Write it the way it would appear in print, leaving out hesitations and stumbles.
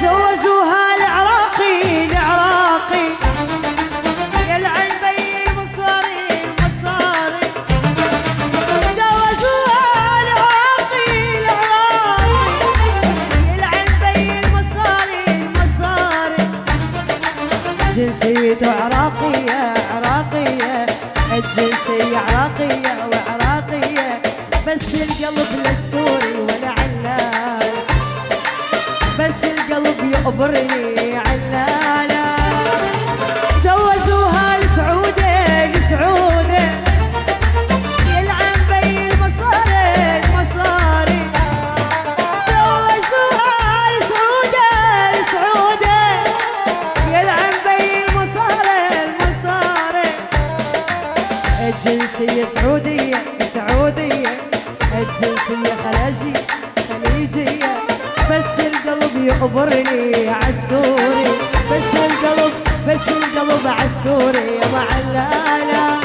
جوزوها العراقي العراقي يلعن بي المصاري المصاري. جوزوها العراقي العراقي يلعن بي المصاري المصاري. جنسيته عراقية عراقية، الجنسية عراقية وعراقية، بس القلب للسوري ولا علال، بس القلب يقبرني علالا. جوزوها لسعودة لسعودة يلعن بي المصاري المصاري. جوزوها لسعودة لسعودة يلعن بي المصاري المصاري. الجنسية سعودية سعودية، الجنسية خليجية، بس القلب يقبرني عالسوري، بس القلب عالسوري يا معلالا.